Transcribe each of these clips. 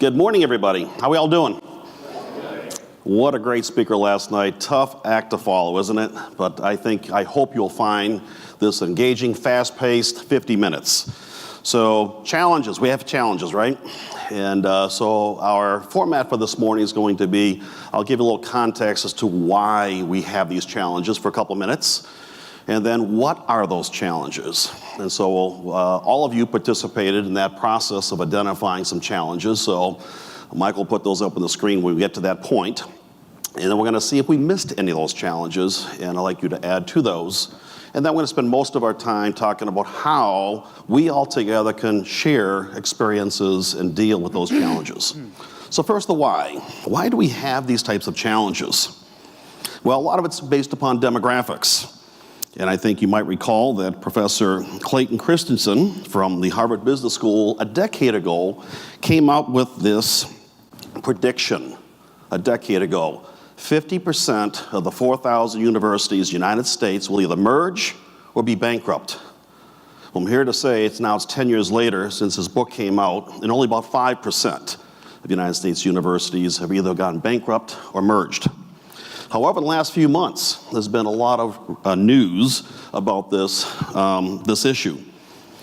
Good morning, everybody. How are we all doing? What a great speaker last night. Tough act to follow, isn't it? But I hope you'll find this engaging, fast-paced 50 minutes. So challenges, we have challenges, right? And so our format for this morning is going to be, I'll give you a little context as to why we have these challenges for a couple minutes. And then what are those challenges? And so all of you participated in that process of identifying some challenges. So Michael put those up on the screen when we get to that point. And then we're going to see if we missed any of those challenges, and I'd like you to add to those. And then we're going to spend most of our time talking about how we all together can share experiences and deal with those challenges. So first, the why. Why do we have these types of challenges? Well, a lot of it's based upon demographics. And I think you might recall that Professor Clayton Christensen from the Harvard Business School a decade ago came out with this prediction a decade ago. 50% of the 4,000 universities in the United States will either merge or be bankrupt. Well, I'm here to say it's 10 years later since his book came out, and only about 5% of United States universities have either gone bankrupt or merged. However, in the last few months, there's been a lot of news about this issue.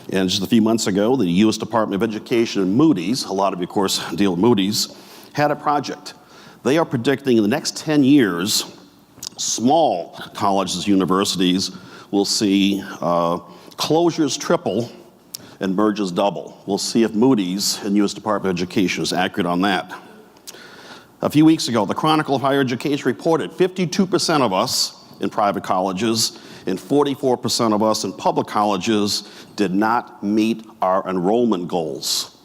And just a few months ago, the U.S. Department of Education and Moody's, a lot of you, of course, deal with Moody's, had a project. They are predicting in the next 10 years, small colleges, universities will see closures triple and mergers double. We'll see if Moody's and U.S. Department of Education is accurate on that. A few weeks ago, the Chronicle of Higher Education reported 52% of us in private colleges and 44% of us in public colleges did not meet our enrollment goals.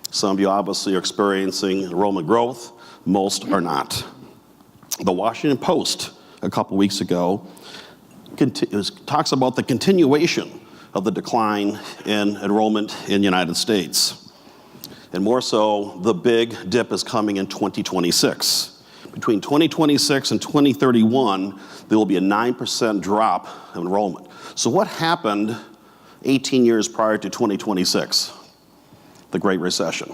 Some of you obviously are experiencing enrollment growth, most are not. The Washington Post a couple weeks ago talks about the continuation of the decline in enrollment in the United States. And more so, the big dip is coming in 2026. Between 2026 and 2031, there will be a 9% drop in enrollment. So what happened 18 years prior to 2026? The Great Recession.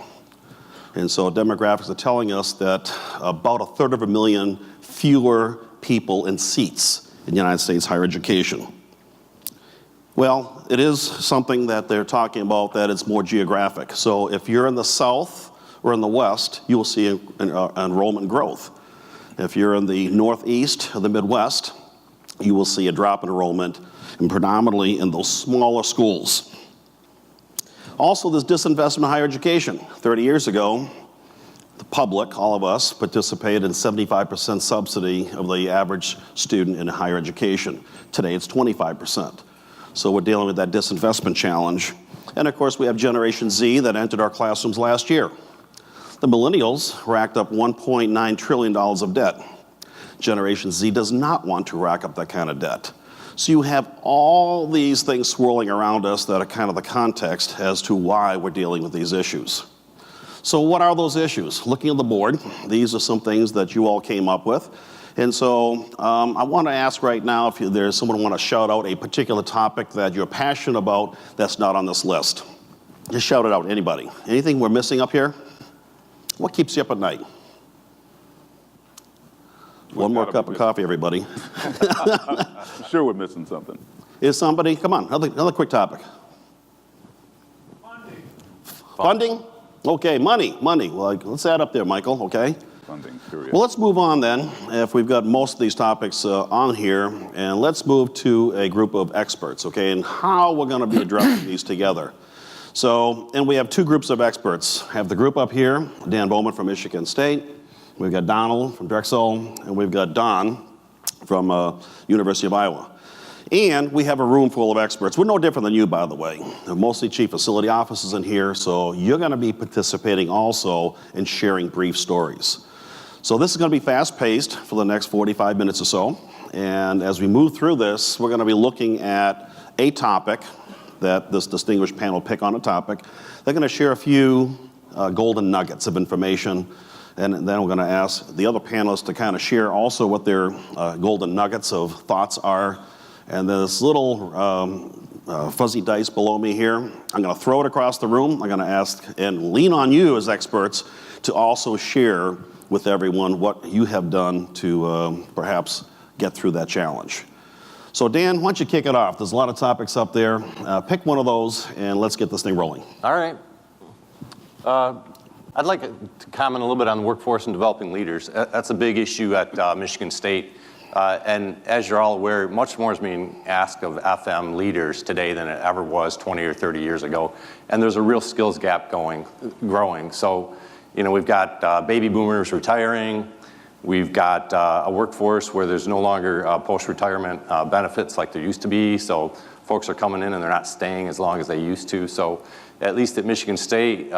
And so demographics are telling us that about 250,000 fewer people in seats in the United States higher education. Well, it is something that they're talking about that it's more geographic. So if you're in the South or in the West, you will see enrollment growth. If you're in the Northeast or the Midwest, you will see a drop in enrollment, and predominantly in those smaller schools. Also, there's disinvestment in higher education. 30 years ago, the public, all of us, participated in 75% subsidy of the average student in higher education. Today, it's 25%. So we're dealing with that disinvestment challenge. And of course, we have Generation Z that entered our classrooms last year. The millennials racked up $1.9 trillion of debt. Generation Z does not want to rack up that kind of debt. So you have all these things swirling around us that are kind of the context as to why we're dealing with these issues. So what are those issues? Looking at the board, these are some things that you all came up with. And so I want to ask right now if there's someone who want to shout out a particular topic that you're passionate about that's not on this list. Just shout it out, anybody. Anything we're missing up here? What keeps you up at night? One more cup of coffee, everybody. Sure we're missing something. Is somebody? Come on, another quick topic. Funding? Okay, money. Well, let's add up there, Michael, okay? Funding, period. Well, let's move on then, if we've got most of these topics on here, and let's move to a group of experts, okay, and how we're going to be addressing these together. So, and we have two groups of experts. I have the group up here, Dan Bollman from Michigan State, we've got Donald from Drexel, and we've got Don from University of Iowa. And we have a room full of experts. We're no different than you, by the way. Mostly chief facility officers in here, so you're going to be participating also in sharing brief stories. So this is going to be fast-paced for the next 45 minutes or so. And as we move through this, we're going to be looking at a topic that this distinguished panel pick on a topic. They're going to share a few golden nuggets of information. And then we're going to ask the other panelists to kind of share also what their golden nuggets of thoughts are. And this little fuzzy dice below me here. I'm going to throw it across the room. I'm going to ask and lean on you as experts to also share with everyone what you have done to perhaps get through that challenge. So Dan, why don't you kick it off? There's a lot of topics up there. Pick one of those and let's get this thing rolling. All right. I'd like to comment a little bit on the workforce and developing leaders. That's a big issue at Michigan State. And as you're all aware, much more is being asked of FM leaders today than it ever was 20 or 30 years ago. And there's a real skills gap growing. So, you know, we've got baby boomers retiring. We've got a workforce where there's no longer post-retirement benefits like there used to be. So folks are coming in and they're not staying as long as they used to. So at least at Michigan State,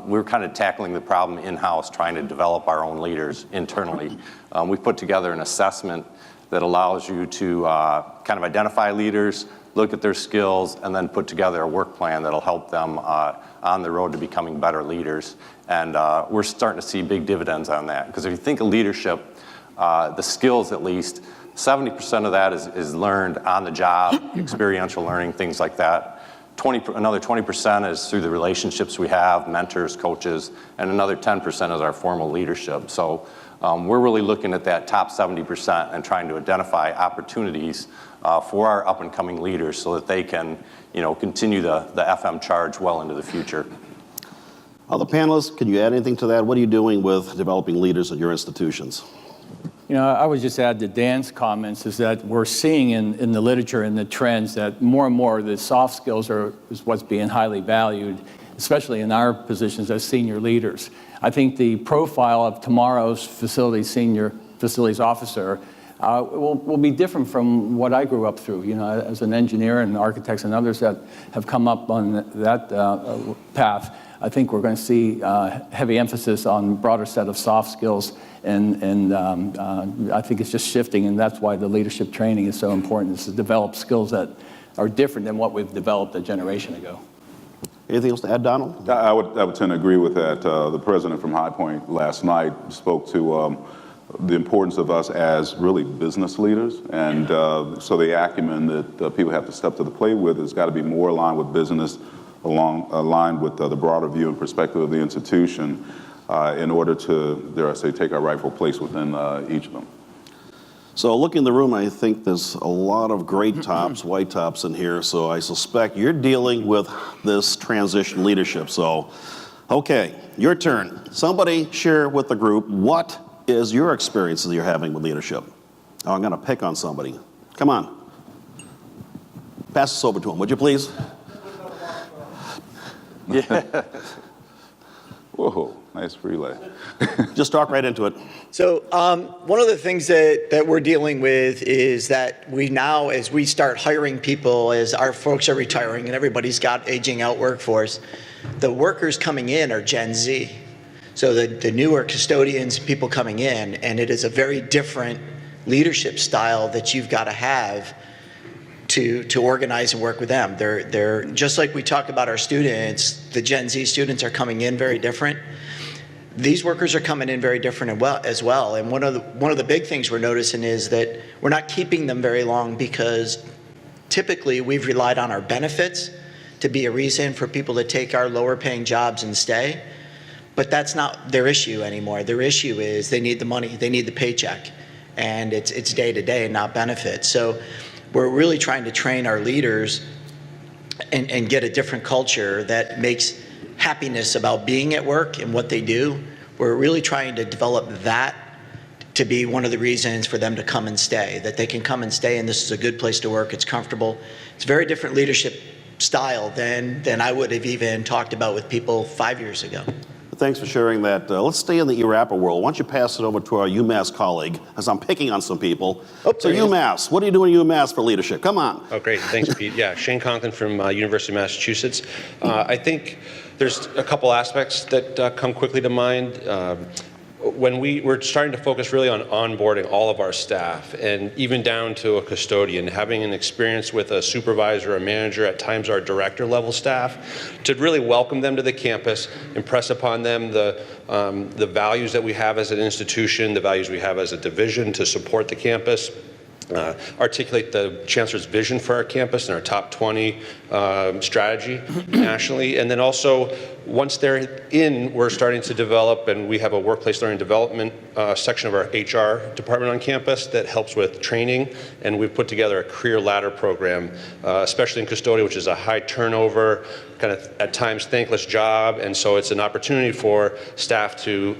we're kind of tackling the problem in-house, trying to develop our own leaders internally. We've put together an assessment that allows you to kind of identify leaders, look at their skills, and then put together a work plan that'll help them on the road to becoming better leaders. And we're starting to see big dividends on that. Because if you think of leadership, the skills at least, 70% of that is learned on the job, experiential learning, things like that. Another 20% is through the relationships we have, mentors, coaches, and another 10% is our formal leadership. So we're really looking at that top 70% and trying to identify opportunities for our up and coming leaders so that they can, you know, continue the FM charge well into the future. Other panelists, can you add anything to that? What are you doing with developing leaders at your institutions? You know, I would just add to Dan's comments is that we're seeing in the literature and the trends that more and more the soft skills is what's being highly valued, especially in our positions as senior leaders. I think the profile of tomorrow's senior facilities officer will be different from what I grew up through. You know, as an engineer and architects and others that have come up on that path, I think we're going to see heavy emphasis on a broader set of soft skills, and I think it's just shifting, and that's why the leadership training is so important, is to develop skills that are different than what we've developed a generation ago. Anything else to add, Donald? I would tend to agree with that. The president from High Point last night spoke to the importance of us as really business leaders, and so the acumen that people have to step to the plate with has got to be more aligned with business, aligned with the broader view and perspective of the institution in order to, dare I say, take our rightful place within each of them. So looking in the room, I think there's a lot of great tops, white tops in here, so I suspect you're dealing with this transition leadership. So, okay, your turn. Somebody share with the group, what is your experiences you're having with leadership? Oh, I'm gonna pick on somebody. Come on. Pass this over to him, would you please? Yeah. Whoa, nice relay. Just talk right into it. So one of the things that we're dealing with is that we now, as we start hiring people, as our folks are retiring and everybody's got aging out workforce, the workers coming in are Gen Z. So the newer custodians, people coming in, and it is a very different leadership style that you've got to have to organize and work with them. They're just like we talk about our students, the Gen Z students are coming in very different. These workers are coming in very different as well. And one of the big things we're noticing is that we're not keeping them very long because typically we've relied on our benefits to be a reason for people to take our lower paying jobs and stay. But that's not their issue anymore. Their issue is they need the money, they need the paycheck. And it's day to day, not benefits. So we're really trying to train our leaders and get a different culture that makes happiness about being at work and what they do. We're really trying to develop that to be one of the reasons for them to come and stay, that they can come and stay and this is a good place to work, it's comfortable. It's a very different leadership style than I would have even talked about with people 5 years ago. Thanks for sharing that. Let's stay in the ERAPA world. Why don't you pass it over to our UMass colleague, as I'm picking on some people. So UMass, what are you doing at UMass for leadership? Come on. Oh, great. Thanks, Pete. Yeah, Shane Conklin from University of Massachusetts. I think there's a couple aspects that come quickly to mind. When we're starting to focus really on onboarding all of our staff, and even down to a custodian, having an experience with a supervisor, a manager, at times our director level staff, to really welcome them to the campus, impress upon them the values that we have as an institution, the values we have as a division to support the campus, articulate the Chancellor's vision for our campus and our top 20 strategy nationally. And then also, once they're in, we're starting to develop, and we have a workplace learning development section of our HR department on campus that helps with training. And we've put together a career ladder program, especially in custodial, which is a high turnover, kind of at times thankless job. And so it's an opportunity for staff to,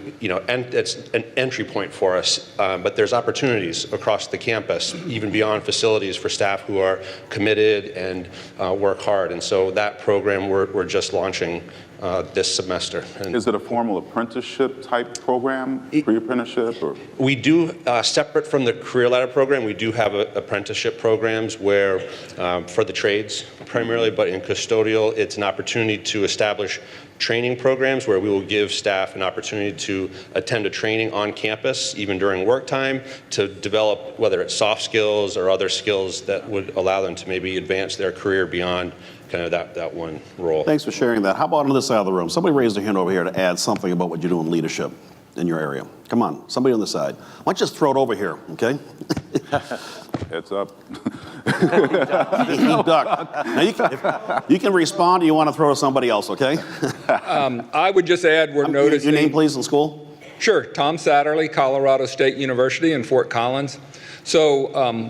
and it's an entry point for us. But there's opportunities across the campus, even beyond facilities, for staff who are committed and work hard. And so that program we're just launching this semester. And is it a formal apprenticeship type program, pre-apprenticeship? Or? We do, separate from the Career Ladder program, we do have apprenticeship programs where, for the trades primarily, but in custodial, it's an opportunity to establish training programs where we will give staff an opportunity to attend a training on campus, even during work time, to develop whether it's soft skills or other skills that would allow them to maybe advance their career beyond kind of that one role. Thanks for sharing that. How about on this side of the room? Somebody raised their hand over here to add something about what you do in leadership in your area. Come on, somebody on the side. Why don't you just throw it over here, okay? Heads up. He ducked. Now you can respond or you want to throw to somebody else, okay? I would just add we're noticing... Your name, please, in school? Sure. Tom Satterley, Colorado State University in Fort Collins. So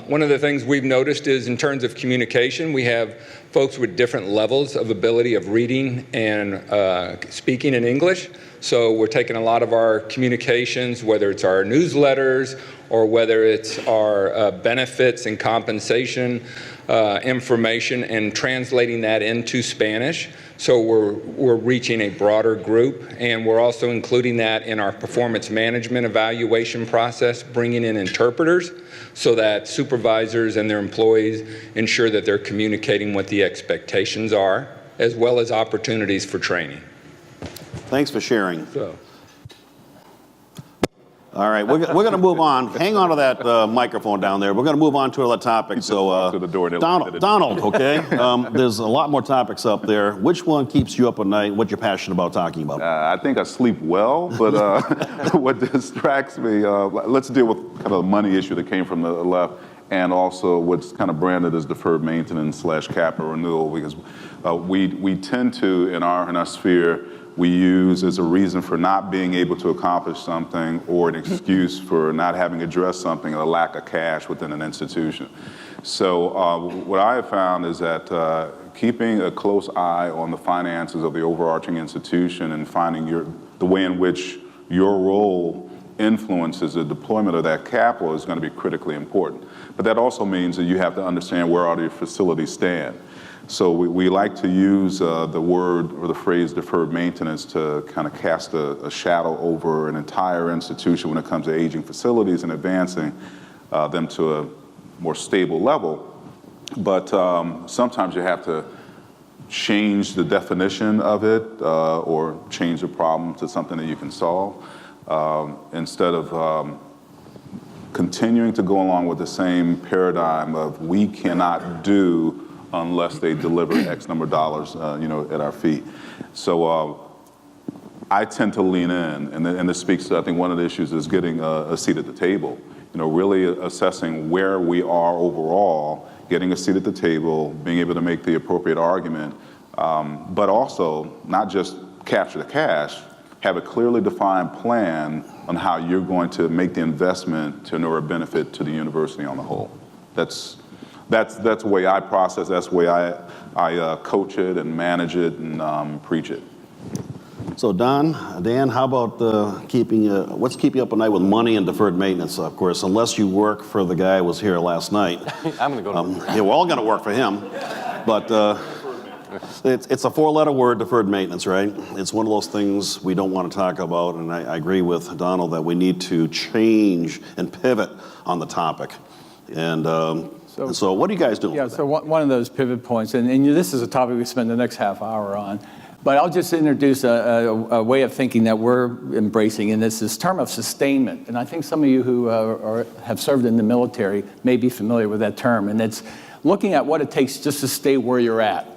one of the things we've noticed is in terms of communication, we have folks with different levels of ability of reading and speaking in English. So we're taking a lot of our communications, whether it's our newsletters or whether it's our benefits and compensation information, and translating that into Spanish. So we're reaching a broader group, and we're also including that in our performance management evaluation process, bringing in interpreters so that supervisors and their employees ensure that they're communicating what the expectations are, as well as opportunities for training. Thanks for sharing. So. All right, we're going to move on. Hang on to that microphone down there. We're going to move on to another topic. So, to the door, Donald, okay? There's a lot more topics up there. Which one keeps you up at night? What you're passionate about talking about? I think I sleep well, but what distracts me, let's deal with kind of the money issue that came from the left, and also what's kind of branded as deferred maintenance / capital renewal, because we tend to, in our sphere, we use as a reason for not being able to accomplish something, or an excuse for not having addressed something, a lack of cash within an institution. So what I have found is that keeping a close eye on the finances of the overarching institution and finding the way in which your role influences the deployment of that capital is going to be critically important. But that also means that you have to understand where all your facilities stand. So we like to use the word or the phrase deferred maintenance to kind of cast a shadow over an entire institution when it comes to aging facilities and advancing them to a more stable level. But sometimes you have to change the definition of it or change the problem to something that you can solve instead of continuing to go along with the same paradigm of we cannot do unless they deliver X number of dollars, at our feet. So I tend to lean in, and this speaks to, I think one of the issues is getting a seat at the table. Really assessing where we are overall, getting a seat at the table, being able to make the appropriate argument, but also not just capture the cash, have a clearly defined plan on how you're going to make the investment to inure a benefit to the university on the whole. That's the way I process. That's the way I coach it and manage it and preach it. So Dan, how about what's keeping you up at night with money and deferred maintenance? Of course, unless you work for the guy who was here last night. I'm going to go to yeah, we're all going to work for him. But it's a four-letter word, deferred maintenance, right? It's one of those things we don't want to talk about, and I agree with Donald that we need to change and pivot on the topic. And so what are you guys doing? Yeah, so one of those pivot points, and this is a topic we spend the next half hour on, but I'll just introduce a way of thinking that we're embracing, and it's this term of sustainment. And I think some of you who have served in the military may be familiar with that term, and it's looking at what it takes just to stay where you're at.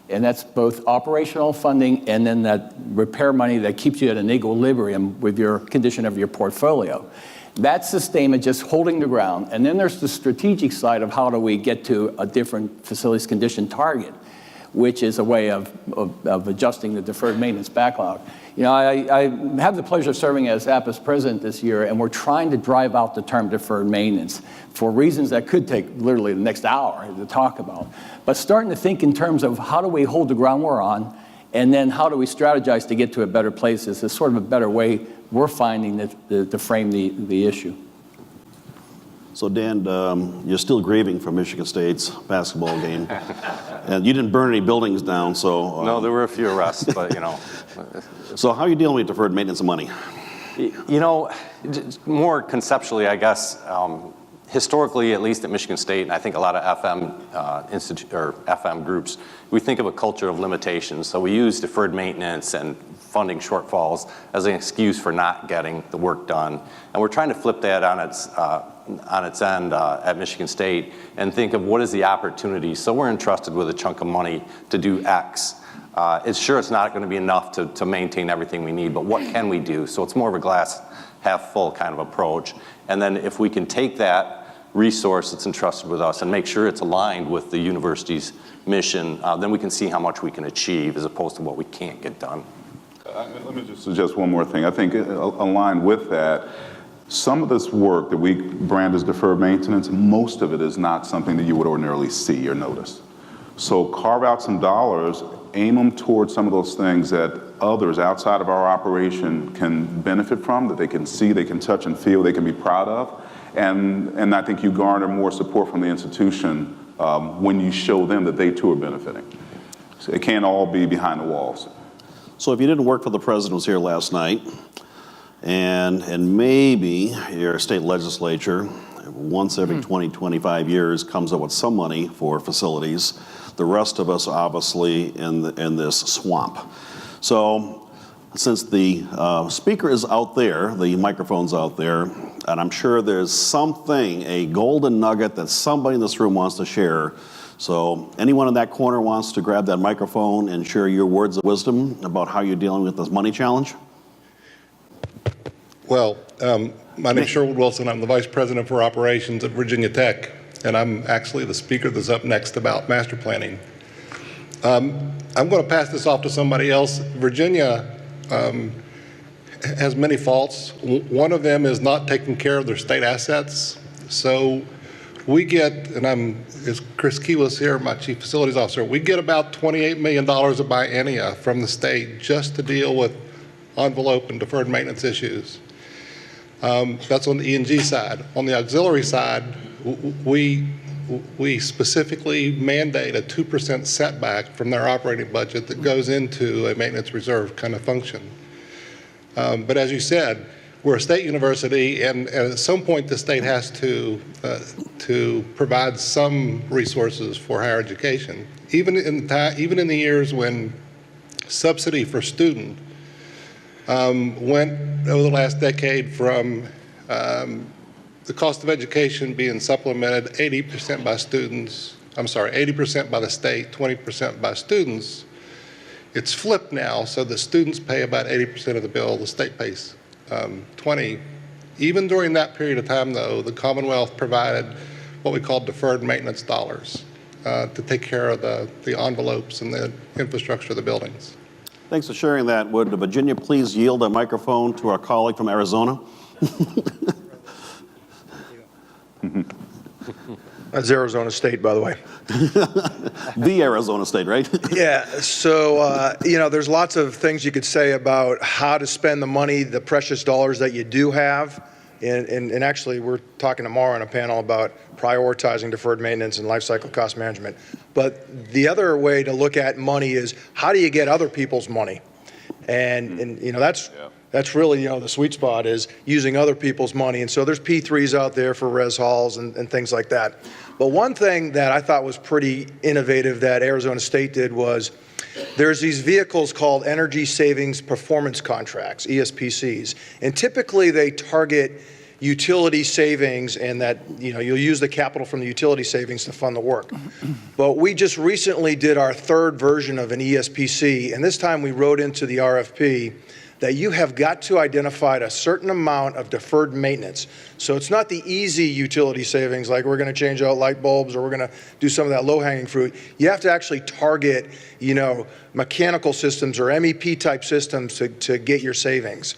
And that's both operational funding and then that repair money that keeps you at an equilibrium with your condition of your portfolio. That's sustainment, just holding the ground. And then there's the strategic side of how do we get to a different facilities condition target, which is a way of adjusting the deferred maintenance backlog. You know, I have the pleasure of serving as APA's president this year, and we're trying to drive out the term deferred maintenance for reasons that could take literally the next hour to talk about. But starting to think in terms of how do we hold the ground we're on, and then how do we strategize to get to a better place is sort of a better way we're finding to frame the issue. So Dan, you're still grieving from Michigan State's basketball game, and you didn't burn any buildings down, so... No, there were a few arrests, but, you know. So how are you dealing with deferred maintenance of money? You know, more conceptually, I guess, historically, at least at Michigan State, and I think a lot of FM groups, we think of a culture of limitations. So we use deferred maintenance and funding shortfalls as an excuse for not getting the work done. And we're trying to flip that on its end at Michigan State and think of what is the opportunity. So we're entrusted with a chunk of money to do X. It's not going to be enough to maintain everything we need, but what can we do? So it's more of a glass half full kind of approach. And then if we can take that resource that's entrusted with us and make sure it's aligned with the university's mission, then we can see how much we can achieve as opposed to what we can't get done. Let me just suggest one more thing. I think aligned with that, some of this work that we brand as deferred maintenance, most of it is not something that you would ordinarily see or notice. So carve out some dollars, aim them towards some of those things that others outside of our operation can benefit from, that they can see, they can touch and feel, they can be proud of. And I think you garner more support from the institution when you show them that they too are benefiting. So it can't all be behind the walls. So if you didn't work for the president who was here last night, and maybe your state legislature once every 20, 25 years comes up with some money for facilities, the rest of us obviously in this swamp. So since the speaker is out there, the microphone's out there, and I'm sure there's something, a golden nugget that somebody in this room wants to share. So anyone in that corner wants to grab that microphone and share your words of wisdom about how you're dealing with this money challenge? Well, my name is Sherwood Wilson. I'm the Vice President for Operations at Virginia Tech, and I'm actually the speaker that's up next about master planning. I'm going to pass this off to somebody else. Virginia has many faults. One of them is not taking care of their state assets. So we get, and is Chris Kiwas here, my Chief Facilities Officer, we get about $28 million a biennia from the state just to deal with envelope and deferred maintenance issues. That's on the E&G side. On the auxiliary side, we specifically mandate a 2% setback from their operating budget that goes into a maintenance reserve kind of function. But as you said, we're a state university, and at some point the state has to provide some resources for higher education. Even in the years when subsidy for student went over the last decade from the cost of education being supplemented 80% by students, 80% by the state, 20% by students. It's flipped now, so the students pay about 80% of the bill, the state pays 20. Even during that period of time, though, the Commonwealth provided what we call deferred maintenance dollars to take care of the envelopes and the infrastructure of the buildings. Thanks for sharing that. Would Virginia please yield a microphone to our colleague from Arizona? That's Arizona State, by the way. The Arizona State, right? Yeah, so, there's lots of things you could say about how to spend the money, the precious dollars that you do have. And actually, we're talking tomorrow on a panel about prioritizing deferred maintenance and life cycle cost management. But the other way to look at money is how do you get other people's money? And that's really, the sweet spot is using other people's money. And so there's P3s out there for res halls and things like that. But one thing that I thought was pretty innovative that Arizona State did was there's these vehicles called Energy Savings Performance Contracts, ESPCs. And typically they target utility savings and that, you'll use the capital from the utility savings to fund the work. But we just recently did our third version of an ESPC, and this time we wrote into the RFP that you have got to identify a certain amount of deferred maintenance. So it's not the easy utility savings, like we're going to change out light bulbs or we're going to do some of that low-hanging fruit. You have to actually target, mechanical systems or MEP type systems to get your savings.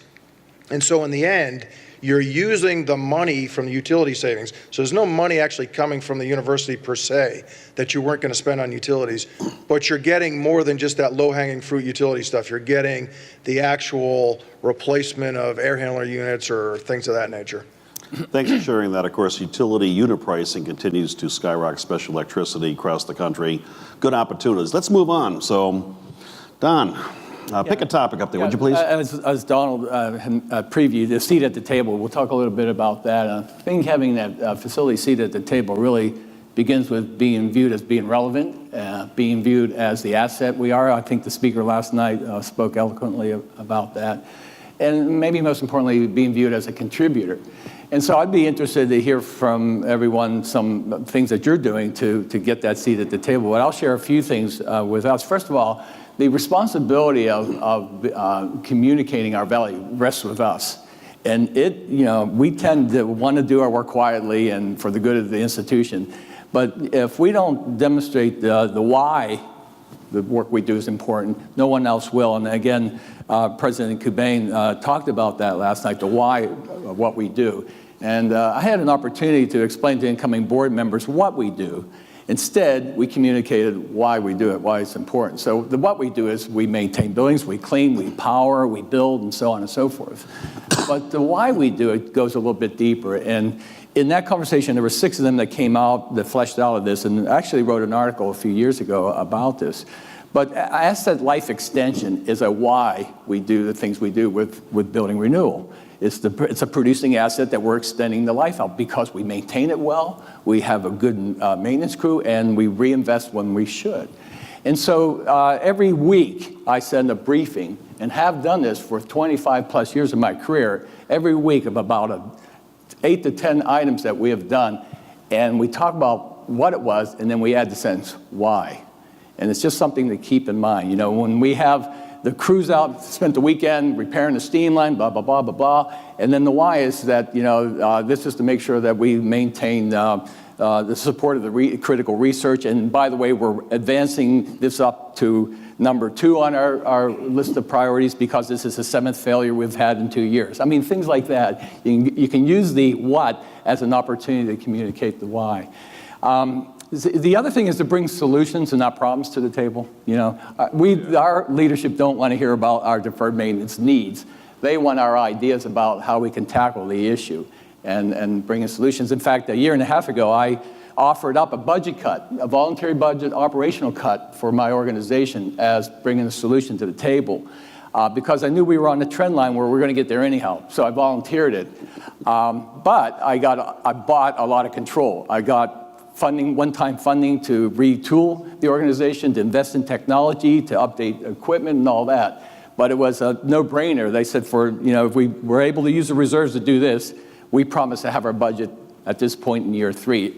And so in the end, you're using the money from the utility savings. So there's no money actually coming from the university per se that you weren't going to spend on utilities, but you're getting more than just that low-hanging fruit utility stuff. You're getting the actual replacement of air handler units or things of that nature. Thanks for sharing that. Of course, utility unit pricing continues to skyrocket, especially electricity across the country. Good opportunities. Let's move on. So, Don, pick a topic up there, would you please? As Donald previewed, the seat at the table, we'll talk a little bit about that. I think having that facility seat at the table really begins with being viewed as being relevant, being viewed as the asset we are. I think the speaker last night spoke eloquently about that. And maybe most importantly, being viewed as a contributor. And so I'd be interested to hear from everyone some things that you're doing to get that seat at the table. But I'll share a few things with us. First of all, the responsibility of communicating our value rests with us. And we tend to want to do our work quietly and for the good of the institution. But if we don't demonstrate the why the work we do is important, no one else will. And again, President Cobain talked about that last night, the why of what we do. And I had an opportunity to explain to incoming board members what we do. Instead, we communicated why we do it, why it's important. So what we do is we maintain buildings, we clean, we power, we build, and so on and so forth. But the why we do it goes a little bit deeper. And in that conversation, there were 6 of them that came out, that fleshed out of this, and I actually wrote an article a few years ago about this. But asset life extension is a why we do the things we do with building renewal. It's a producing asset that we're extending the life out because we maintain it well, we have a good maintenance crew, and we reinvest when we should. And so every week I send a briefing, and have done this for 25 plus years of my career, every week of about 8 to 10 items that we have done, and we talk about what it was, and then we add the sentence, why. And it's just something to keep in mind. When we have the crews out, spent the weekend repairing the steam line, blah, blah, blah, blah, blah. And then the why is that, this is to make sure that we maintain the support of the critical research. And by the way, we're advancing this up to number 2 on our list of priorities because this is the 7th failure we've had in 2 years. I mean, things like that. You can use the what as an opportunity to communicate the why. The other thing is to bring solutions and not problems to the table. Our leadership don't want to hear about our deferred maintenance needs. They want our ideas about how we can tackle the issue and bring in solutions. In fact, a year and a half ago, I offered up a budget cut, a voluntary budget operational cut for my organization as bringing a solution to the table because I knew we were on a trend line where we were going to get there anyhow. So I volunteered it. But I bought a lot of control. I got one-time funding to retool the organization, to invest in technology, to update equipment and all that. But it was a no-brainer. They said if we were able to use the reserves to do this, we promise to have our budget at this point in year 3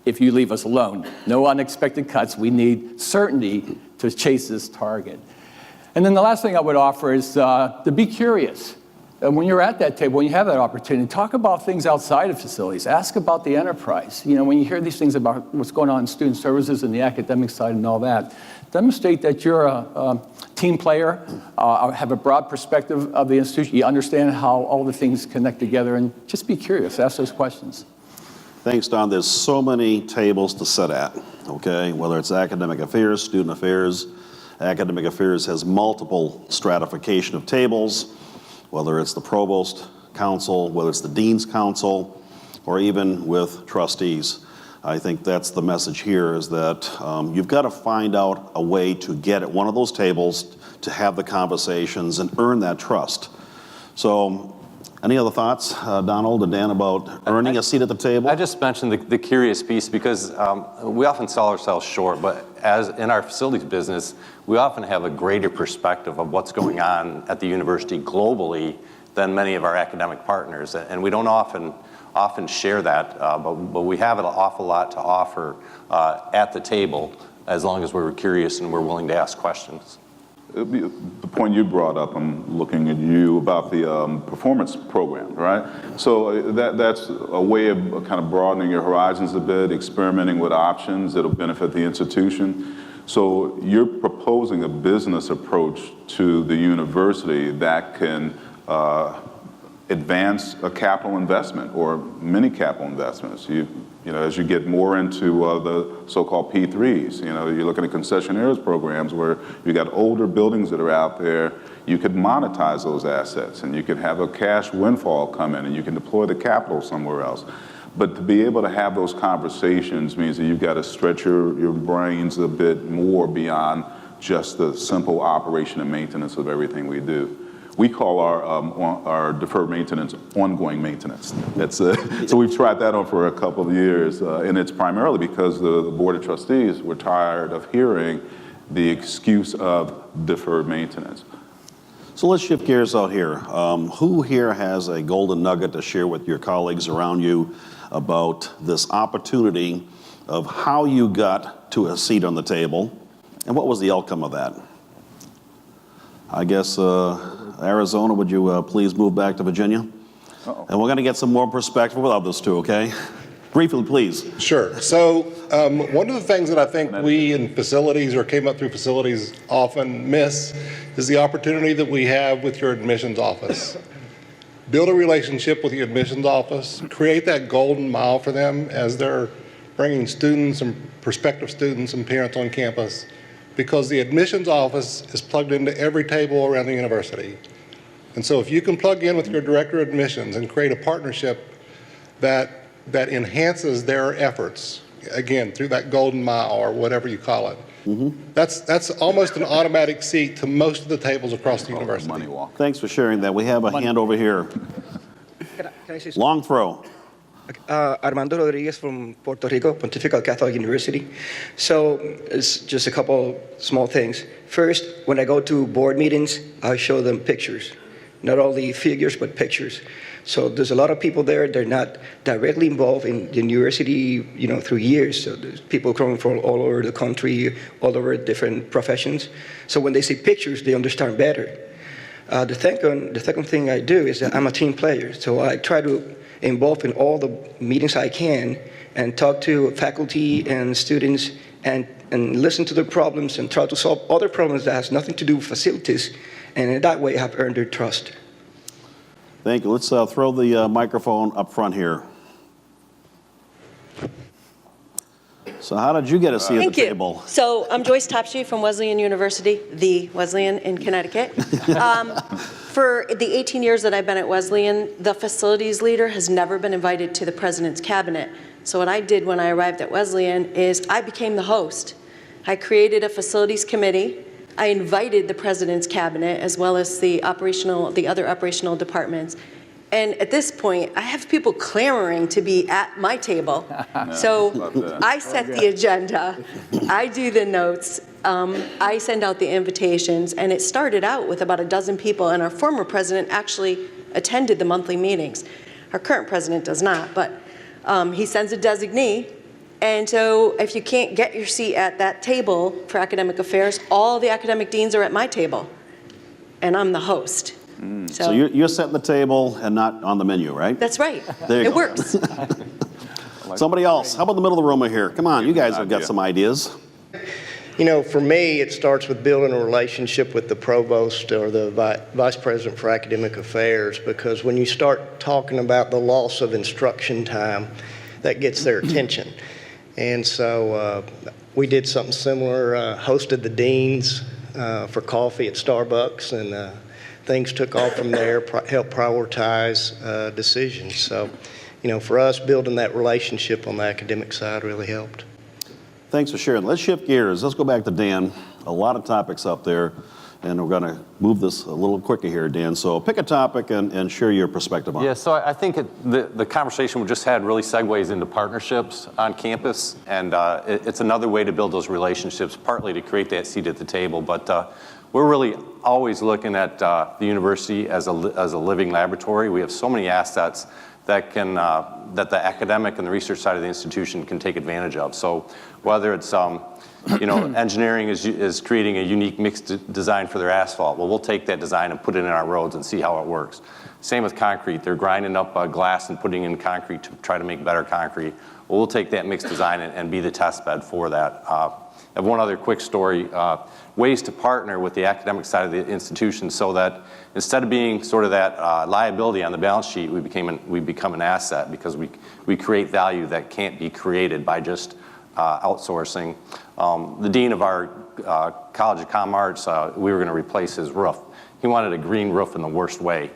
if you leave us alone. No unexpected cuts. We need certainty to chase this target. And then the last thing I would offer is to be curious. And when you're at that table, when you have that opportunity, talk about things outside of facilities. Ask about the enterprise. When you hear these things about what's going on in student services and the academic side and all that, demonstrate that you're a team player, have a broad perspective of the institution. You understand how all the things connect together, and just be curious. Ask those questions. Thanks, Don. There's so many tables to sit at, okay? Whether it's academic affairs, student affairs. Academic affairs has multiple stratification of tables, whether it's the Provost Council, whether it's the Dean's Council, or even with trustees. I think that's the message here is that you've got to find out a way to get at one of those tables to have the conversations and earn that trust. So any other thoughts, Donald and Dan, about earning a seat at the table? I just mentioned the curious piece because we often sell ourselves short, but as in our facilities business, we often have a greater perspective of what's going on at the university globally than many of our academic partners. And we don't often share that, but we have an awful lot to offer at the table as long as we're curious and we're willing to ask questions. The point you brought up, I'm looking at you about the performance program, right? So that's a way of kind of broadening your horizons a bit, experimenting with options that'll benefit the institution. So you're proposing a business approach to the university that can advance a capital investment or many capital investments. You know, as you get more into the so-called P3s, you know, you're looking at concessionaires programs where you got older buildings that are out there, you could monetize those assets and you could have a cash windfall come in and you can deploy the capital somewhere else. But to be able to have those conversations means that you've got to stretch your brains a bit more beyond just the simple operation and maintenance of everything we do. We call our deferred maintenance ongoing maintenance. So we've tried that on for a couple of years, and it's primarily because the Board of Trustees were tired of hearing the excuse of deferred maintenance. So let's shift gears out here. Who here has a golden nugget to share with your colleagues around you about this opportunity of how you got to a seat on the table, and what was the outcome of that? I guess Arizona, would you please move back to Virginia? Uh-oh. And we're going to get some more perspective with others too, okay? Briefly, please. Sure. So one of the things that I think we in facilities or came up through facilities often miss is the opportunity that we have with your admissions office. Build a relationship with the admissions office, create that golden mile for them as they're bringing students and prospective students and parents on campus, because the admissions office is plugged into every table around the university. And so if you can plug in with your director of admissions and create a partnership that enhances their efforts, again, through that golden mile or whatever you call it, that's almost an automatic seat to most of the tables across the university. Money walk. Thanks for sharing that. We have a hand over here. Can I say something? Long throw. Armando Rodriguez from Puerto Rico, Pontifical Catholic University. So it's just a couple small things. First, when I go to board meetings, I show them pictures. Not only figures, but pictures. So there's a lot of people there, they're not directly involved in the university, you know, through years. So there's people coming from all over the country, all over different professions. So when they see pictures, they understand better. The second thing I do is that I'm a team player. So I try to involve in all the meetings I can and talk to faculty and students and listen to their problems and try to solve other problems that has nothing to do with facilities. And in that way, I have earned their trust. Thank you. Let's throw the microphone up front here. So how did you get a seat at the table? So I'm Joyce Topshe from Wesleyan University, the Wesleyan in Connecticut. For the 18 years that I've been at Wesleyan, the facilities leader has never been invited to the president's cabinet. So what I did when I arrived at Wesleyan is I became the host. I created a facilities committee. I invited the president's cabinet as well as the other operational departments. And at this point, I have people clamoring to be at my table. So I set the agenda, I do the notes, I send out the invitations, and it started out with about a dozen people, and our former president actually attended the monthly meetings. Our current president does not, but he sends a designee. And so if you can't get your seat at that table for academic affairs, all the academic deans are at my table, and I'm the host. So you're setting the table and not on the menu, right? That's right. There you it go. works. Somebody else. How about the middle of the room here? Come on, you guys have got some ideas. You know, for me, it starts with building a relationship with the provost or the vice president for academic affairs, because when you start talking about the loss of instruction time, that gets their attention. And so we did something similar, hosted the deans for coffee at Starbucks, and things took off from there, helped prioritize decisions. So, you know, for us, building that relationship on the academic side really helped. Thanks for sharing. Let's shift gears. Let's go back to Dan. A lot of topics up there, and we're going to move this a little quicker here, Dan. So pick a topic and share your perspective on it. Yeah, so I think the conversation we just had really segues into partnerships on campus, and it's another way to build those relationships, partly to create that seat at the table, but we're really always looking at the university as a living laboratory. We have so many assets that that the academic and the research side of the institution can take advantage of. So whether it's engineering is creating a unique mixed design for their asphalt. Well, we'll take that design and put it in our roads and see how it works. Same with concrete. They're grinding up glass and putting in concrete to try to make better concrete. Well, we'll take that mixed design and be the test bed for that. I have one other quick story. Ways to partner with the academic side of the institution so that instead of being sort of that liability on the balance sheet, we become an asset because we create value that can't be created by just outsourcing. The dean of our College of Comm Arts, we were going to replace his roof. He wanted a green roof in the worst way.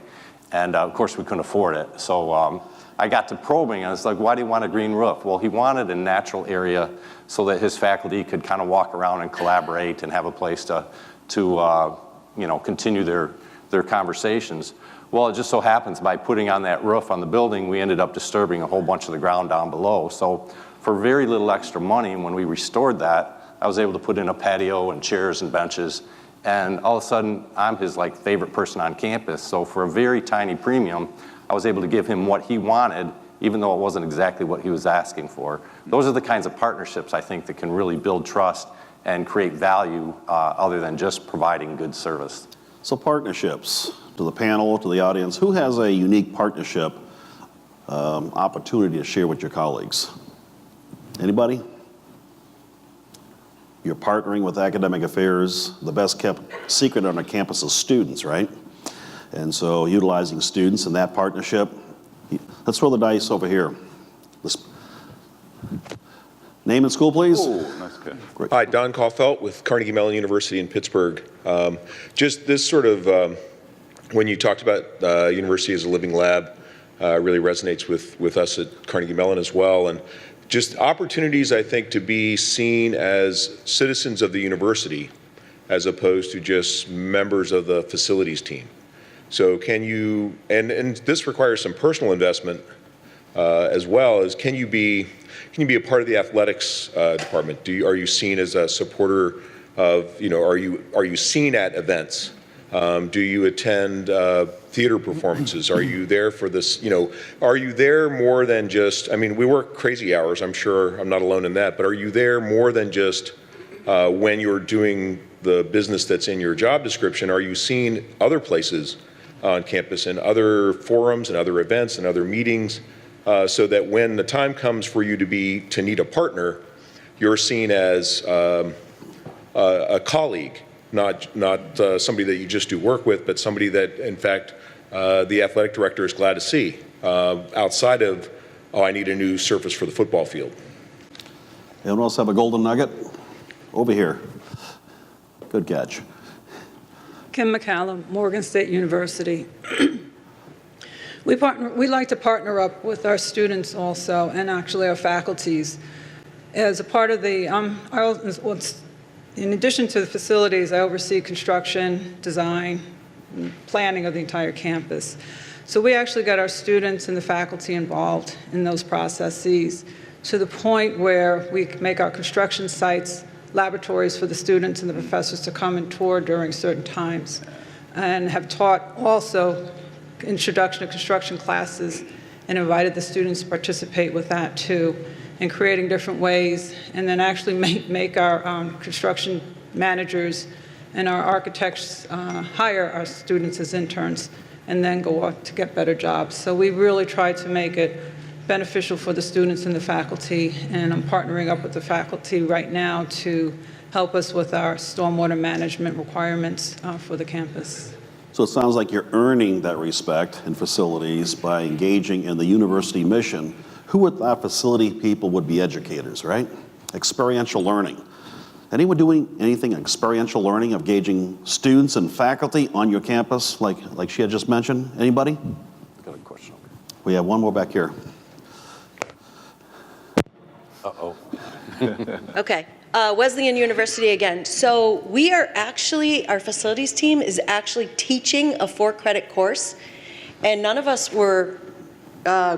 And of course, we couldn't afford it. So I got to probing, and I was like, why do you want a green roof? Well, he wanted a natural area so that his faculty could kind of walk around and collaborate and have a place to continue their conversations. Well, it just so happens by putting on that roof on the building, we ended up disturbing a whole bunch of the ground down below. So for very little extra money, when we restored that, I was able to put in a patio and chairs and benches. And all of a sudden, I'm his favorite person on campus. So for a very tiny premium, I was able to give him what he wanted, even though it wasn't exactly what he was asking for. Those are the kinds of partnerships, I think, that can really build trust and create value other than just providing good service. So partnerships, to the panel, to the audience, who has a unique partnership opportunity to share with your colleagues? Anybody? You're partnering with academic affairs. The best kept secret on our campus is students, right? And so utilizing students in that partnership. Let's throw the dice over here. Name and school, please. Oh, nice catch. Great. Hi, Don Caulfield with Carnegie Mellon University in Pittsburgh. Just this sort of, when you talked about university as a living lab, really resonates with us at Carnegie Mellon as well. And just opportunities, I think, to be seen as citizens of the university as opposed to just members of the facilities team. So can you, and this requires some personal investment as well, as can you be a part of the athletics department? Are you seen as a supporter of, are you seen at events? Do you attend theater performances? Are you there for this, are you there more than just, we work crazy hours, I'm sure I'm not alone in that, but are you there more than just when you're doing the business that's in your job description? Are you seen other places on campus and other forums and other events and other meetings so that when the time comes for you to need a partner, you're seen as a colleague? Not somebody that you just do work with, but somebody that, in fact, the athletic director is glad to see, outside of, I need a new surface for the football field. Anyone else have a golden nugget? Over here. Good catch. Kim McCallum, Morgan State University. We like to partner up with our students also, and actually our faculties. As a part of the, in addition to the facilities, I oversee construction, design, and planning of the entire campus. So we actually got our students and the faculty involved in those processes to the point where we make our construction sites laboratories for the students and the professors to come and tour during certain times, and have taught also introduction to construction classes and invited the students to participate with that too, and creating different ways, and then actually make our construction managers and our architects hire our students as interns and then go on to get better jobs. So we really try to make it beneficial for the students and the faculty, and I'm partnering up with the faculty right now to help us with our stormwater management requirements for the campus. So it sounds like you're earning that respect in facilities by engaging in the university mission. Who with our facility people would be educators, right? Experiential learning. Anyone doing anything experiential learning of gauging students and faculty on your campus, like she had just mentioned? Anybody? Got a question. We have one more back here. Uh-oh. Okay. Wesleyan University again. So we are actually, our facilities team is actually teaching a 4-credit course, and none of us were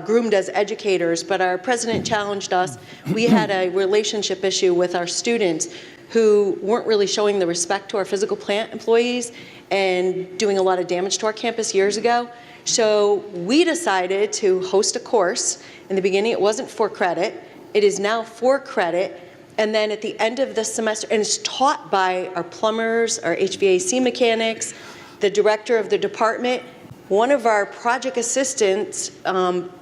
groomed as educators, but our president challenged us. We had a relationship issue with our students who weren't really showing the respect to our physical plant employees and doing a lot of damage to our campus years ago. So we decided to host a course. In the beginning, it wasn't 4 credit. It is now 4 credit. And then at the end of the semester, and it's taught by our plumbers, our HVAC mechanics, the director of the department. One of our project assistants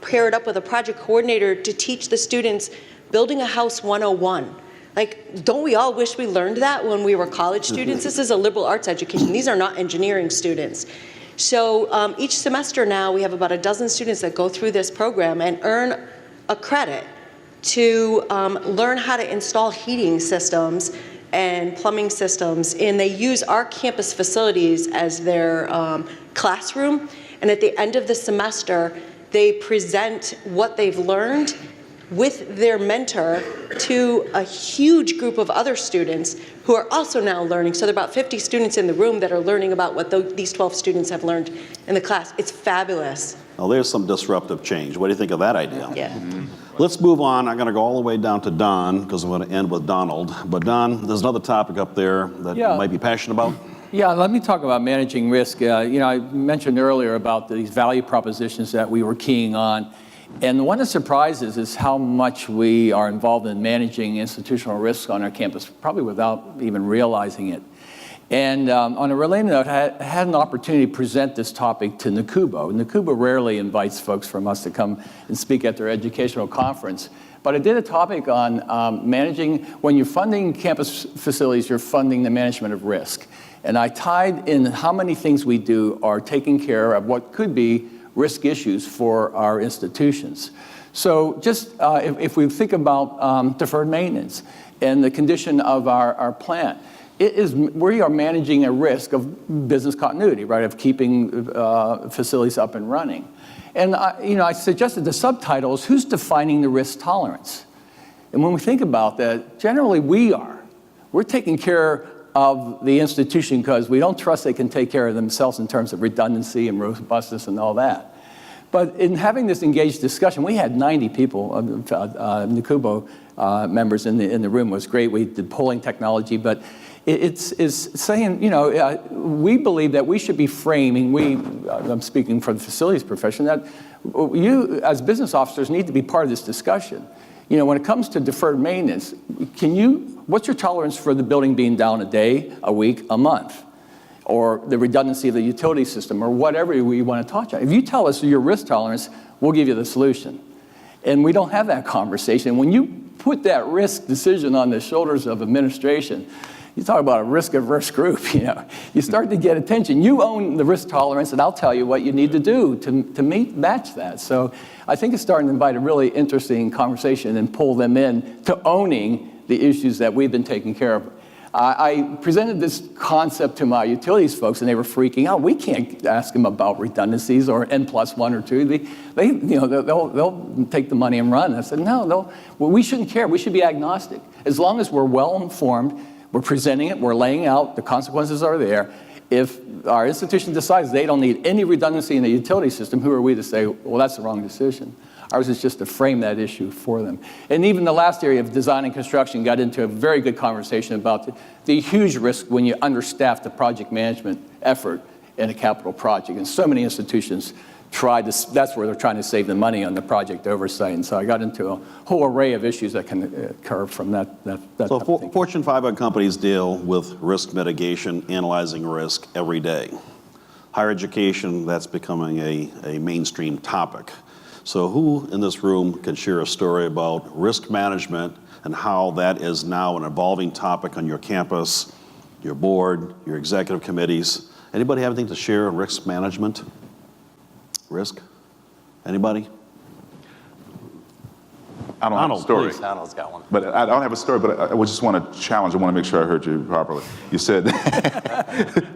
paired up with a project coordinator to teach the students Building a House 101. Like, don't we all wish we learned that when we were college students? This is a liberal arts education. These are not engineering students. So each semester now, we have about a dozen students that go through this program and earn a credit to learn how to install heating systems and plumbing systems. And they use our campus facilities as their classroom. And at the end of the semester, they present what they've learned with their mentor to a huge group of other students who are also now learning. So there are about 50 students in the room that are learning about what these 12 students have learned in the class. It's fabulous. Well, there's some disruptive change. What do you think of that idea? Yeah. Let's move on. I'm going to go all the way down to Don because I'm going to end with Donald. But Don, there's another topic up there that you might be passionate about. Yeah, let me talk about managing risk. I mentioned earlier about these value propositions that we were keying on. And one of the surprises is how much we are involved in managing institutional risks on our campus, probably without even realizing it. And on a related note, I had an opportunity to present this topic to NACUBO. NACUBO rarely invites folks from us to come and speak at their educational conference. But I did a topic on managing, when you're funding campus facilities, you're funding the management of risk. And I tied in how many things we do are taking care of what could be risk issues for our institutions. So just if we think about deferred maintenance and the condition of our plant, we are managing a risk of business continuity, right, of keeping facilities up and running. And I suggested the subtitle is, who's defining the risk tolerance? And when we think about that, generally we are. We're taking care of the institution because we don't trust they can take care of themselves in terms of redundancy and robustness and all that. But in having this engaged discussion, we had 90 people, NACUBO members in the room. It was great. We did polling technology, but it's saying, we believe that we should be framing, I'm speaking for the facilities profession, that you as business officers need to be part of this discussion. When it comes to deferred maintenance, what's your tolerance for the building being down a day, a week, a month? Or the redundancy of the utility system, or whatever we want to talk about. If you tell us your risk tolerance, we'll give you the solution. And we don't have that conversation. When you put that risk decision on the shoulders of administration, you talk about a risk-averse group, you start to get attention. You own the risk tolerance, and I'll tell you what you need to do to match that. So I think it's starting to invite a really interesting conversation and pull them in to owning the issues that we've been taking care of. I presented this concept to my utilities folks, and they were freaking out. We can't ask them about redundancies or N+1 or 2. They'll take the money and run. I said, no, we shouldn't care. We should be agnostic. As long as we're well informed, we're presenting it, we're laying out, the consequences are there. If our institution decides they don't need any redundancy in the utility system, who are we to say, well, that's the wrong decision? Ours is just to frame that issue for them. And even the last area of design and construction got into a very good conversation about the huge risk when you understaff the project management effort in a capital project. And so many institutions that's where they're trying to save the money on the project oversight. And so I got into a whole array of issues that can occur from that So Fortune 500 companies deal with risk mitigation, analyzing risk every day. Higher education, that's becoming a mainstream topic. So who in this room can share a story about risk management and how that is now an evolving topic on your campus, your board, your executive committees? Anybody have anything to share on risk management? Risk? Anybody? I don't have a story. Please. Donald's got one. But I don't have a story, but I just want to challenge. I want to make sure I heard you properly. You said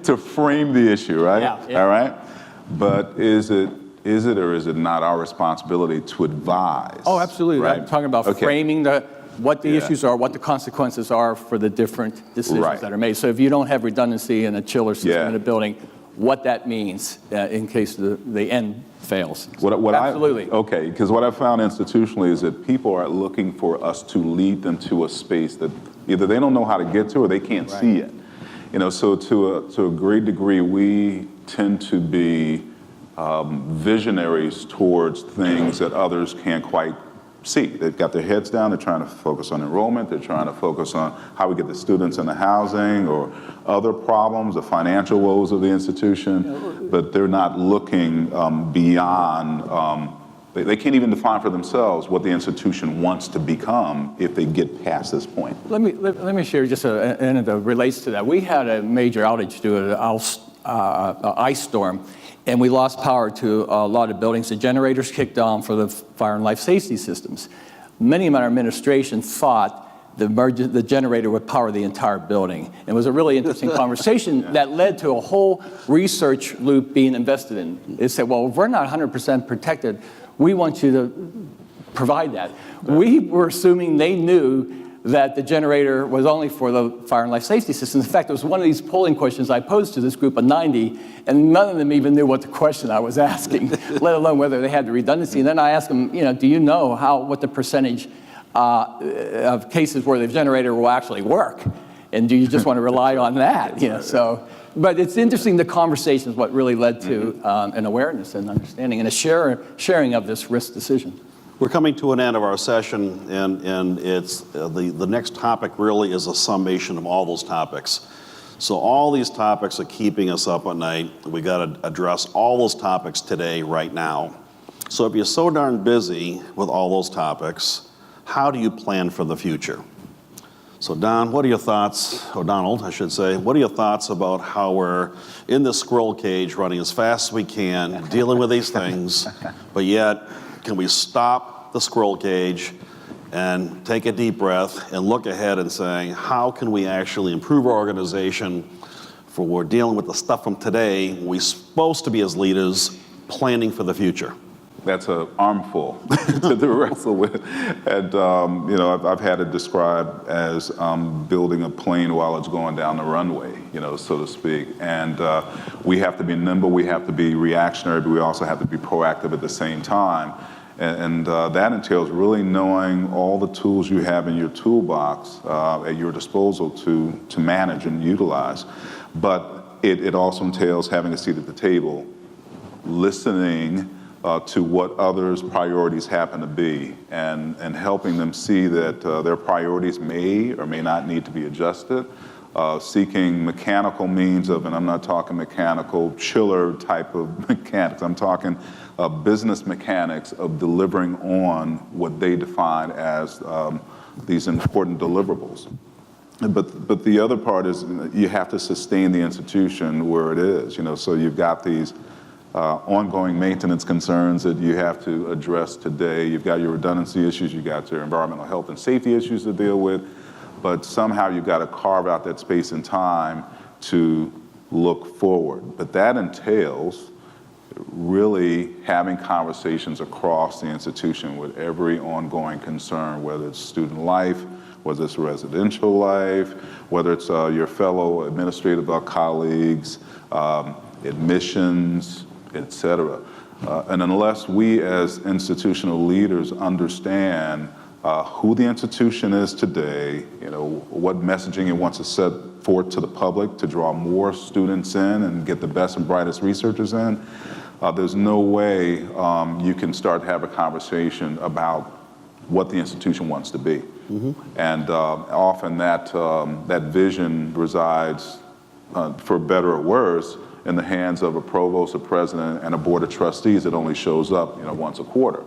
to frame the issue, right? Yeah. All right. But is it or is it not our responsibility to advise? Oh, absolutely. Right? I'm talking about framing what the issues are, what the consequences are for the different decisions that are made. So if you don't have redundancy in a chiller system in a building, what that means in case the end fails. Absolutely. Okay, because what I've found institutionally is that people are looking for us to lead them to a space that either they don't know how to get to or they can't see it. So to a great degree, we tend to be visionaries towards things that others can't quite see. They've got their heads down, they're trying to focus on enrollment, they're trying to focus on how we get the students into housing or other problems, the financial woes of the institution, but they're not looking beyond, they can't even define for themselves what the institution wants to become if they get past this point. Let me share just and it relates to that. We had a major outage due to an ice storm, and we lost power to a lot of buildings. The generators kicked on for the fire and life safety systems. Many in our administration thought the generator would power the entire building. It was a really interesting conversation that led to a whole research loop being invested in. It said, well, if we're not 100% protected, we want you to provide that. We were assuming they knew that the generator was only for the fire and life safety systems. In fact, it was one of these polling questions I posed to this group of 90, and none of them even knew what the question I was asking, let alone whether they had the redundancy. And then I asked them, do you know what the percentage of cases where the generator will actually work? And do you just want to rely on that? But it's interesting, the conversation is what really led to an awareness and understanding and a sharing of this risk decision. We're coming to an end of our session, and it's the next topic really is a summation of all those topics. So all these topics are keeping us up at night. We got to address all those topics today, right now. So if you're so darn busy with all those topics, how do you plan for the future? So Don, what are your thoughts, or Donald, I should say, what are your thoughts about how we're in this squirrel cage running as fast as we can, dealing with these things, but yet can we stop the squirrel cage and take a deep breath and look ahead and saying, how can we actually improve our organization for we're dealing with the stuff from today, we're supposed to be as leaders planning for the future? That's an armful to wrestle with. And, I've had it described as building a plane while it's going down the runway, so to speak. And we have to be nimble, we have to be reactionary, but we also have to be proactive at the same time. And that entails really knowing all the tools you have in your toolbox at your disposal to manage and utilize. But it also entails having a seat at the table, listening to what others' priorities happen to be, and helping them see that their priorities may or may not need to be adjusted, seeking mechanical means of, and I'm not talking mechanical chiller type of mechanics, I'm talking business mechanics of delivering on what they define as these important deliverables. But the other part is you have to sustain the institution where it is, so you've got these ongoing maintenance concerns that you have to address today. You've got your redundancy issues, you've got your environmental health and safety issues to deal with, but somehow you've got to carve out that space and time to look forward. But that entails really having conversations across the institution with every ongoing concern, whether it's student life, whether it's residential life, whether it's your fellow administrative colleagues, admissions, et cetera. And unless we as institutional leaders understand who the institution is today, what messaging it wants to set forth to the public to draw more students in and get the best and brightest researchers in, there's no way you can start to have a conversation about what the institution wants to be. Mm-hmm. And often that vision resides, for better or worse, in the hands of a provost, a president, and a board of trustees that only shows up once a quarter.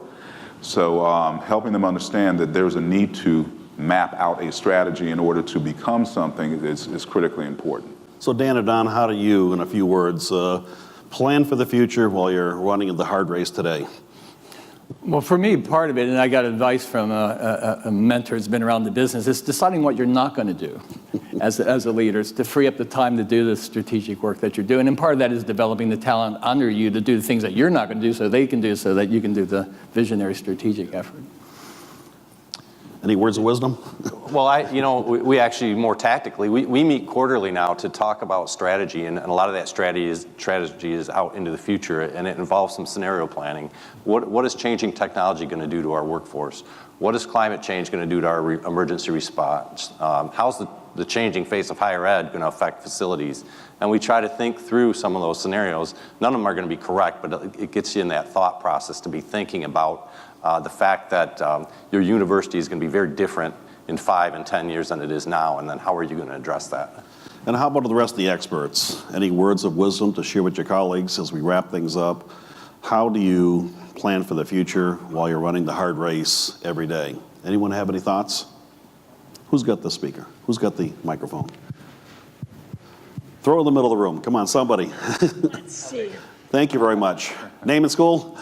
So helping them understand that there's a need to map out a strategy in order to become something is critically important. So Dan or Don, how do you, in a few words, plan for the future while you're running the hard race today? Well, for me, part of it, and I got advice from a mentor who's been around the business, is deciding what you're not going to do as a leader. It's to free up the time to do the strategic work that you're doing. And part of that is developing the talent under you to do the things that you're not going to do so they can do, so that you can do the visionary strategic effort. Any words of wisdom? Well, we actually, more tactically, we meet quarterly now to talk about strategy, and a lot of that strategy is out into the future, and it involves some scenario planning. What is changing technology going to do to our workforce? What is climate change going to do to our emergency response? How's the changing face of higher ed going to affect facilities? And we try to think through some of those scenarios. None of them are going to be correct, but it gets you in that thought process to be thinking about the fact that your university is going to be very different in 5 and 10 years than it is now, and then how are you going to address that? And how about the rest of the experts? Any words of wisdom to share with your colleagues as we wrap things up? How do you plan for the future while you're running the hard race every day? Anyone have any thoughts? Who's got the speaker? Who's got the microphone? Throw it in the middle of the room. Come on, somebody. Let's see. Thank you very much. Name and school?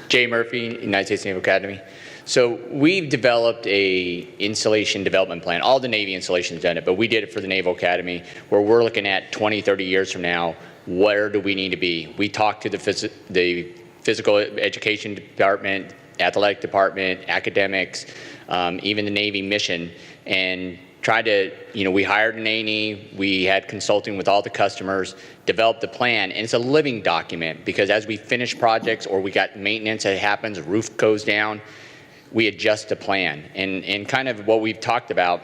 Jay Murphy, United States Naval Academy. So we've developed a installation development plan. All the Navy installations done it, but we did it for the Naval Academy, where we're looking at 20, 30 years from now, where do we need to be? We talked to the physical education department, athletic department, academics, even the Navy mission, and tried to, we hired an A&E, we had consulting with all the customers, developed the plan, and it's a living document because as we finish projects or we got maintenance that happens, a roof goes down, we adjust the plan. And kind of what we've talked about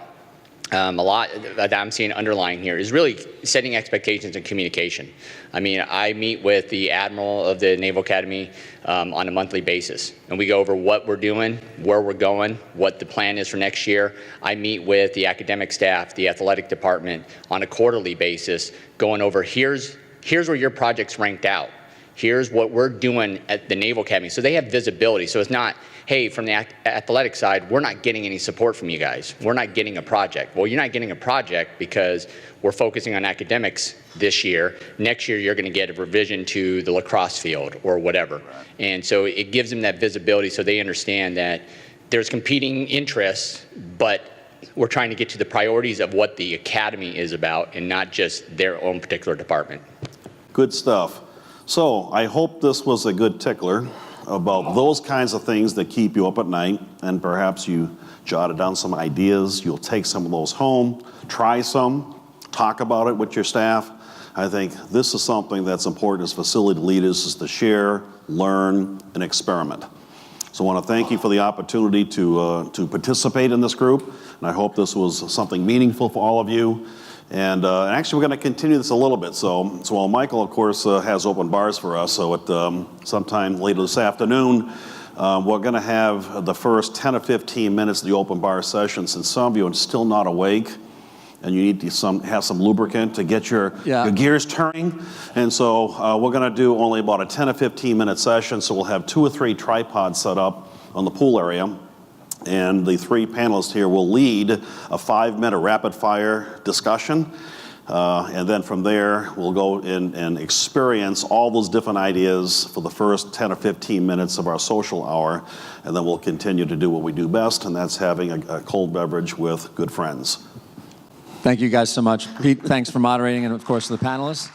a lot that I'm seeing underlying here is really setting expectations and communication. I mean, I meet with the Admiral of the Naval Academy on a monthly basis, and we go over what we're doing, where we're going, what the plan is for next year. I meet with the academic staff, the athletic department on a quarterly basis, going over here's where your project's ranked out. Here's what we're doing at the Naval Academy. So they have visibility. So it's not, hey, from the athletic side, we're not getting any support from you guys. We're not getting a project. Well, you're not getting a project because we're focusing on academics this year. Next year, you're going to get a revision to the lacrosse field or whatever. And so it gives them that visibility so they understand that there's competing interests, but we're trying to get to the priorities of what the academy is about and not just their own particular department. Good stuff. So I hope this was a good tickler about those kinds of things that keep you up at night, and perhaps you jotted down some ideas. You'll take some of those home, try some, talk about it with your staff. I think this is something that's important as facility leaders, is to share, learn, and experiment. So I want to thank you for the opportunity to participate in this group, and I hope this was something meaningful for all of you. And actually, we're going to continue this a little bit. So while Michael, of course, has open bars for us, so at sometime later this afternoon, we're going to have the first 10 or 15 minutes of the open bar session. Since some of you are still not awake, and you need to have some lubricant to get your gears turning. And so we're going to do only about a 10 or 15 minute session. So we'll have 2 or 3 tripods set up on the pool area. And the 3 panelists here will lead a 5-minute rapid-fire discussion. And then from there, we'll go in and experience all those different ideas for the first 10 or 15 minutes of our social hour. And then we'll continue to do what we do best, and that's having a cold beverage with good friends. Thank you guys so much. Pete, thanks for moderating, and of course, the panelists.